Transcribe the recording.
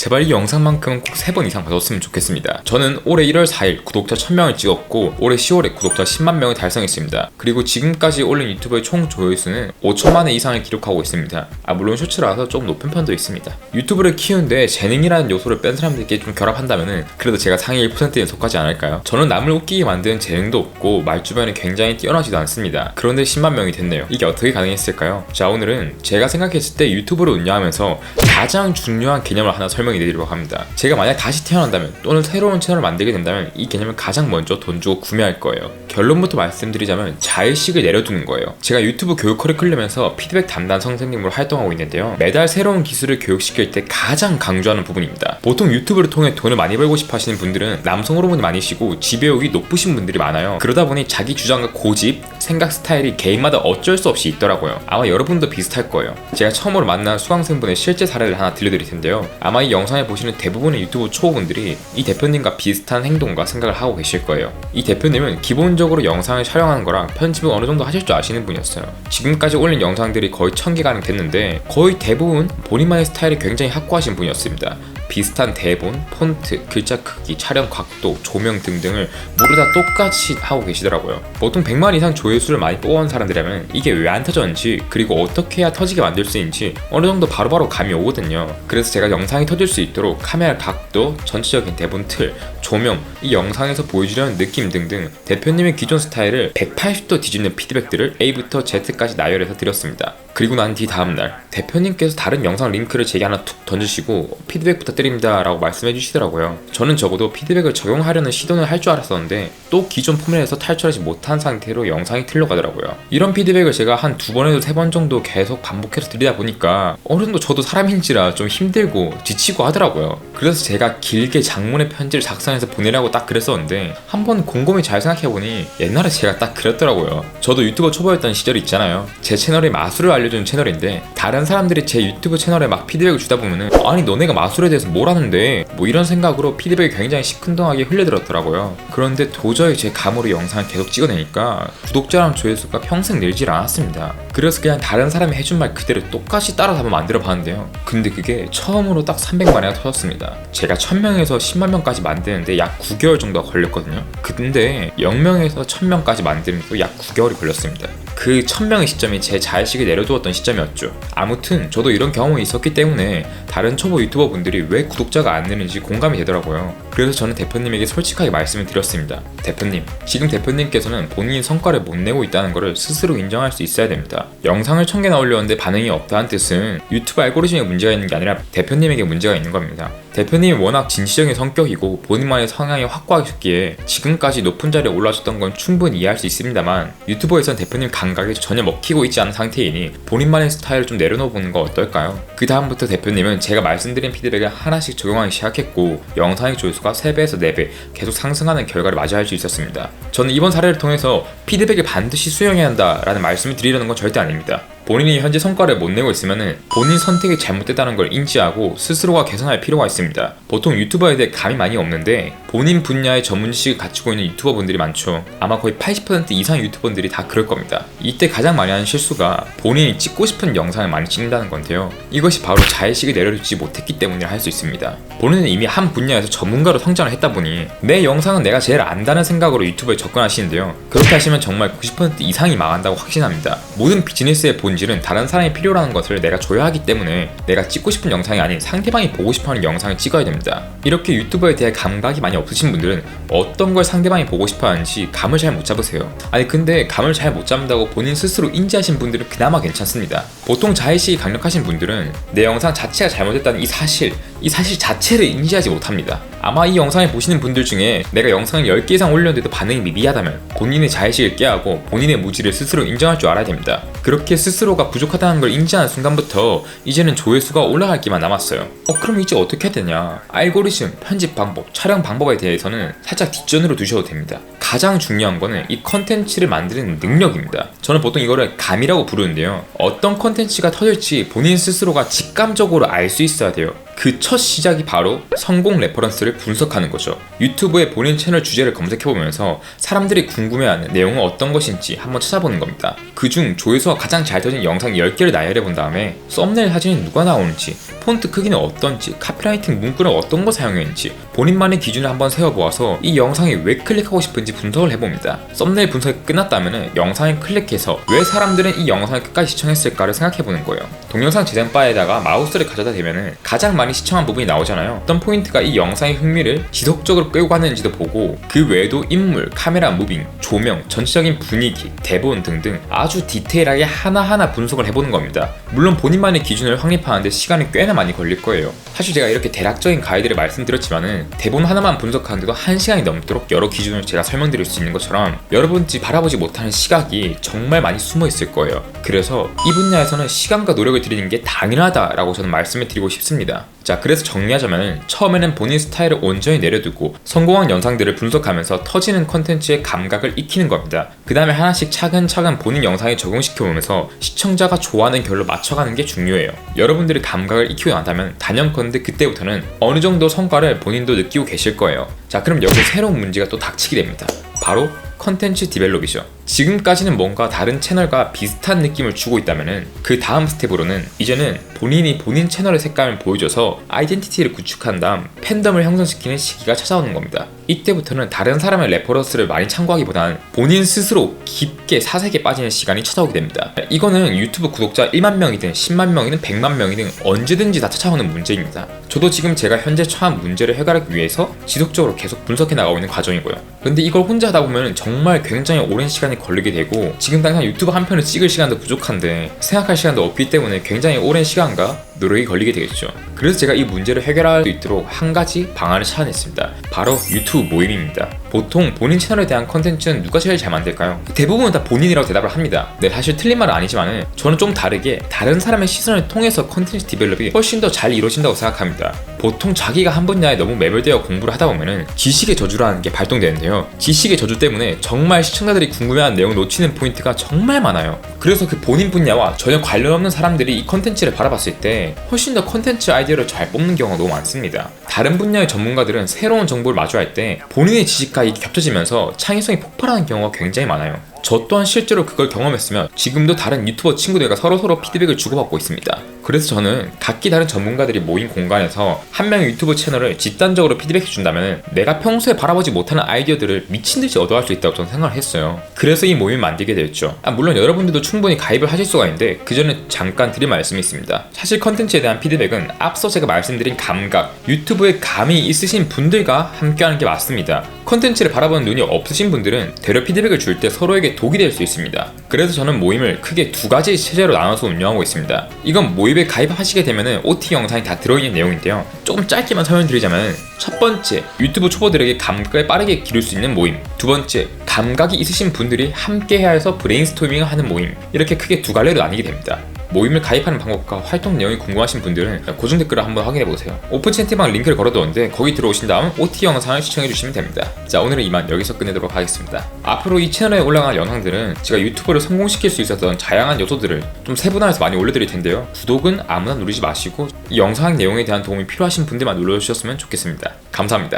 제발 이 영상만큼은 꼭 3번 이상 봐줬으면 좋겠습니다. 저는 올해 1월 4일 구독자 1000명을 찍었고 올해 10월에 구독자 10만 명을 달성했습니다. 그리고 지금까지 올린 유튜브의 총 조회수는 5천만 회 이상을 기록하고 있습니다. 물론 쇼츠라서 조금 높은 편도 있습니다. 유튜브를 키우는데 재능이라는 요소를 뺀 사람들께 좀 결합한다면은 그래도 제가 상위 1%에 속하지 않을까요? 저는 남을 웃기게 만드는 재능도 없고 말주변에 굉장히 뛰어나지도 않습니다. 그런데 10만 명이 됐네요. 이게 어떻게 가능했을까요? 자, 오늘은 제가 생각했을 때 유튜브를 운영하면서 가장 중요한 개념을 하나 설명해 드리려고 합니다. 제가 만약 다시 태어난다면 또는 새로운 채널을 만들게 된다면 이 개념을 가장 먼저 돈 주고 구매할 거예요. 결론부터 말씀드리자면 자의식을 내려두는 거예요. 제가 유튜브 교육 커리큘럼에서 피드백 담당 선생님으로 활동하고 있는데요. 매달 새로운 기술을 교육시킬 때 가장 강조하는 부분입니다. 보통 유튜브를 통해 돈을 많이 벌고 싶어 하시는 분들은 남성 호르몬이 많으시고 지배욕이 높으신 분들이 많아요. 그러다 보니 자기 주장과 고집, 생각 스타일이 개인마다 어쩔 수 없이 있더라고요. 아마 여러분도 비슷할 거예요. 제가 처음으로 만난 수강생분의 실제 사례를 하나 들려드릴 텐데요. 아마 이 영상을 보시는 대부분의 유튜브 초보분들이 이 대표님과 비슷한 행동과 생각을 하고 계실 거예요. 이 대표님은 기본적으로 영상을 촬영하는 거랑 편집을 어느 정도 하실 줄 아시는 분이었어요. 지금까지 올린 영상들이 거의 1000개 가량 됐는데 거의 대부분 본인만의 스타일이 굉장히 확고하신 분이었습니다. 비슷한 대본, 폰트, 글자 크기, 촬영 각도, 조명 등등을 모두 다 똑같이 하고 계시더라고요. 보통 100만 이상 조회수를 많이 뽑아온 사람들이라면 이게 왜 안 터졌는지 그리고 어떻게 해야 터지게 만들 수 있는지 어느 정도 바로바로 감이 오거든요. 그래서 제가 영상이 터질 수 있도록 카메라 각도, 전체적인 대본 틀, 조명, 이 영상에서 보여주려는 느낌 등등 대표님의 기존 스타일을 180도 뒤집는 피드백들을 A부터 Z까지 나열해서 드렸습니다. 그리고 난 뒤 다음날 대표님께서 다른 영상 링크를 제게 하나 툭 던지시고 피드백 부탁드립니다 라고 말씀해 주시더라고요. 저는 적어도 피드백을 적용하려는 시도는 할 줄 알았었는데 또 기존 포맷에서 탈출하지 못한 상태로 영상이 틀려가더라고요. 이런 피드백을 제가 한 2번에서 3번 정도 계속 반복해서 드리다 보니까 어느 정도 저도 사람인지라 좀 힘들고 지치고 하더라고요. 그래서 제가 길게 장문의 편지를 작성해서 보내라고 딱 그랬었는데 한번 곰곰이 잘 생각해보니 옛날에 제가 딱 그랬더라고요. 저도 유튜버 초보였던 시절이 있잖아요. 제 채널의 마술을 알려주는 채널인데 다른 사람들이 제 유튜브 채널에 막 피드백을 주다 보면은 아니 너네가 마술에 대해서 뭘 하는데 뭐 이런 생각으로 피드백이 굉장히 시큰둥하게 흘려들었더라고요. 그런데 도저히 제 감으로 영상을 계속 찍어내니까 구독자랑 조회수가 평생 늘질 않았습니다. 그래서 그냥 다른 사람이 해준 말 그대로 똑같이 따라서 한번 만들어 봤는데요. 근데 그게 처음으로 딱 300만 회가 터졌습니다. 제가 1000명에서 10만 명까지 만드는데 약 9개월 정도가 걸렸거든요. 근데 0명에서 1000명까지 만드는데도 약 9개월이 걸렸습니다. 그 1000명의 시점이 제 자의식을 내려두었던 시점이었죠. 아무튼 저도 이런 경험이 있었기 때문에 다른 초보 유튜버 분들이 왜 구독자가 안 느는지 공감이 되더라고요. 그래서 저는 대표님에게 솔직하게 말씀을 드렸습니다. 대표님, 지금 대표님께서는 본인이 성과를 못 내고 있다는 것을 스스로 인정할 수 있어야 됩니다. 영상을 1000개나 올렸는데 반응이 없다는 뜻은 유튜브 알고리즘에 문제가 있는 게 아니라 대표님에게 문제가 있는 겁니다. 대표님이 워낙 진취적인 성격이고 본인만의 성향이 확고하셨기에 지금까지 높은 자리에 올라섰던 건 충분히 이해할 수 있습니다만 유튜버에선 대표님 감각이 전혀 먹히고 있지 않은 상태이니 본인만의 스타일을 좀 내려놓아보는 거 어떨까요? 그 다음부터 대표님은 제가 말씀드린 피드백을 하나씩 적용하기 시작했고 영상의 조회수가 3배에서 4배 계속 상승하는 결과를 맞이할 수 있었습니다. 저는 이번 사례를 통해서 피드백을 반드시 수용해야 한다라는 말씀을 드리려는 건 절대 아닙니다. 본인이 현재 성과를 못 내고 있으면 본인 선택이 잘못됐다는 걸 인지하고 스스로가 개선할 필요가 있습니다. 보통 유튜버에 대해 감이 많이 없는데 본인 분야의 전문지식을 갖추고 있는 유튜버 분들이 많죠. 아마 거의 80% 이상의 유튜버들이 다 그럴 겁니다. 이때 가장 많이 하는 실수가 본인이 찍고 싶은 영상을 많이 찍는다는 건데요. 이것이 바로 자의식을 내려두지 못했기 때문이라 할 수 있습니다. 본인은 이미 한 분야에서 전문가로 성장을 했다 보니 내 영상은 내가 제일 안다는 생각으로 유튜브에 접근하시는데요. 그렇게 하시면 정말 90% 이상이 망한다고 확신합니다. 모든 비즈니스의 본질은 다른 사람이 필요로 하는 것을 내가 줘야 하기 때문에 내가 찍고 싶은 영상이 아닌 상대방이 보고 싶어하는 영상을 찍어야 됩니다. 이렇게 유튜버에 대해 감각이 많이 없으신 분들은 어떤 걸 상대방이 보고 싶어하는지 감을 잘 못 잡으세요. 아니 근데 감을 잘 못 잡는다고 본인 스스로 인지하신 분들은 그나마 괜찮습니다. 보통 자의식이 강력하신 분들은 내 영상 자체가 잘못됐다는 이 사실 자체를 인지하지 못합니다. 아마 이 영상을 보시는 분들 중에 내가 영상을 10개 이상 올렸는데도 반응이 미비하다면 본인의 자의식을 깨하고 본인의 무지를 스스로 인정할 줄 알아야 됩니다. 그렇게 스스로가 부족하다는 걸 인지하는 순간부터 이제는 조회수가 올라갈 기만 남았어요. 그럼 이제 어떻게 해야 되냐? 알고리즘, 편집 방법, 촬영 방법에 대해서는 살짝 뒷전으로 두셔도 됩니다. 가장 중요한 거는 이 컨텐츠를 만드는 능력입니다. 저는 보통 이거를 감이라고 부르는데요. 어떤 컨텐츠가 터질지 본인 스스로가 직감적으로 알 수 있어야 돼요. 그 첫 시작이 바로 성공 레퍼런스를 분석하는 거죠. 유튜브에 본인 채널 주제를 검색해보면서 사람들이 궁금해하는 내용은 어떤 것인지 한번 찾아보는 겁니다. 그중 조회수가 가장 잘 터진 영상 10개를 나열해본 다음에 썸네일 사진이 누가 나오는지, 폰트 크기는 어떤지, 카피라이팅 문구는 어떤 거 사용했는지 본인만의 기준을 한번 세워보아서 이 영상에 왜 클릭하고 싶은지 분석을 해봅니다. 썸네일 분석이 끝났다면 영상에 클릭해서 왜 사람들은 이 영상을 끝까지 시청했을까를 생각해보는 거예요. 동영상 재생 바에다가 마우스를 가져다 대면은 가장 많이 시청한 부분이 나오잖아요. 어떤 포인트가 이 영상의 흥미를 지속적으로 끌고 갔는지도 보고, 그 외에도 인물, 카메라 무빙, 조명, 전체적인 분위기, 대본 등등 아주 디테일하게 하나하나 분석을 해보는 겁니다. 물론 본인만의 기준을 확립하는데 시간이 꽤나 많이 걸릴 거예요. 사실 제가 이렇게 대략적인 가이드를 말씀드렸지만은 대본 하나만 분석하는데도 1시간이 넘도록 여러 기준을 제가 설명드릴 수 있는 것처럼 여러분들이 바라보지 못하는 시각이 정말 많이 숨어 있을 거예요. 그래서 이 분야에서는 시간과 노력을 들이는 게 당연하다라고 저는 말씀을 드리고 싶습니다. 자, 그래서 정리하자면 처음에는 본인 스타일을 온전히 내려두고 성공한 영상들을 분석하면서 터지는 컨텐츠의 감각을 익히는 겁니다. 그 다음에 하나씩 차근차근 본인 영상에 적용시켜보면서 시청자가 좋아하는 결로 맞춰가는 게 중요해요. 여러분들이 감각을 익히고 난다면 단연컨대 그때부터는 어느 정도 성과를 본인도 느끼고 계실 거예요. 자, 그럼 여기서 새로운 문제가 또 닥치게 됩니다. 바로 컨텐츠 디벨롭이죠. 지금까지는 뭔가 다른 채널과 비슷한 느낌을 주고 있다면 그 다음 스텝으로는 이제는 본인이 본인 채널의 색감을 보여줘서 아이덴티티를 구축한 다음 팬덤을 형성시키는 시기가 찾아오는 겁니다. 이때부터는 다른 사람의 레퍼런스를 많이 참고하기보다는 본인 스스로 깊게 사색에 빠지는 시간이 찾아오게 됩니다. 이거는 유튜브 구독자 1만 명이든 10만 명이든 100만 명이든 언제든지 다 찾아오는 문제입니다. 저도 지금 제가 현재 처한 문제를 해결하기 위해서 지속적으로 계속 분석해 나가고 있는 과정이고요. 근데 이걸 혼자 하다 보면 정말 굉장히 오랜 시간이 걸리게 되고, 지금 당장 유튜브 한 편을 찍을 시간도 부족한데 생각할 시간도 없기 때문에 굉장히 오랜 시간과 노력이 걸리게 되겠죠. 그래서 제가 이 문제를 해결할 수 있도록 한 가지 방안을 찾아냈습니다. 바로 유튜브 모임입니다. 보통 본인 채널에 대한 컨텐츠는 누가 제일 잘 만들까요? 대부분은 다 본인이라고 대답을 합니다. 네, 사실 틀린 말은 아니지만 저는 좀 다르게 다른 사람의 시선을 통해서 컨텐츠 디벨롭이 훨씬 더 잘 이루어진다고 생각합니다. 보통 자기가 한 분야에 너무 매몰되어 공부를 하다 보면은 지식의 저주라는 게 발동되는데요. 지식의 저주 때문에 정말 시청자들이 궁금해하는 내용을 놓치는 포인트가 정말 많아요. 그래서 그 본인 분야와 전혀 관련 없는 사람들이 이 컨텐츠를 바라봤을 때 훨씬 더 컨텐츠 아이디어를 잘 뽑는 경우가 너무 많습니다. 다른 분야의 전문가들은 새로운 정보를 마주할 때 본인의 지식과 이게 겹쳐지면서 창의성이 폭발하는 경우가 굉장히 많아요. 저 또한 실제로 그걸 경험했으며 지금도 다른 유튜버 친구들과 서로서로 피드백을 주고받고 있습니다. 그래서 저는 각기 다른 전문가들이 모인 공간에서 한 명의 유튜브 채널을 집단적으로 피드백해준다면 내가 평소에 바라보지 못하는 아이디어들을 미친듯이 얻어갈 수 있다고 저는 생각을 했어요. 그래서 이 모임을 만들게 되었죠. 물론 여러분들도 충분히 가입을 하실 수가 있는데 그 전에 잠깐 드릴 말씀이 있습니다. 사실 컨텐츠에 대한 피드백은 앞서 제가 말씀드린 감각, 유튜브에 감이 있으신 분들과 함께하는 게 맞습니다. 컨텐츠를 바라보는 눈이 없으신 분들은 되려 피드백을 줄 때 서로에게 독이 될 수 있습니다. 그래서 저는 모임을 크게 두 가지 체제로 나눠서 운영하고 있습니다. 이건 모임에 가입하시게 되면 OT 영상이 다 들어있는 내용인데요. 조금 짧게만 설명드리자면, 첫 번째, 유튜브 초보들에게 감각을 빠르게 기를 수 있는 모임. 두 번째, 감각이 있으신 분들이 함께 해야 해서 브레인스토밍을 하는 모임. 이렇게 크게 두 갈래로 나뉘게 됩니다. 모임을 가입하는 방법과 활동 내용이 궁금하신 분들은 고정 댓글을 한번 확인해보세요. 오픈 채팅방 링크를 걸어두었는데 거기 들어오신 다음 OT 영상을 시청해주시면 됩니다. 자, 오늘은 이만 여기서 끝내도록 하겠습니다. 앞으로 이 채널에 올라갈 영상들은 제가 유튜브를 성공시킬 수 있었던 다양한 요소들을 좀 세분화해서 많이 올려드릴 텐데요. 구독은 아무나 누르지 마시고 이 영상 내용에 대한 도움이 필요하신 분들만 눌러주셨으면 좋겠습니다. 감사합니다.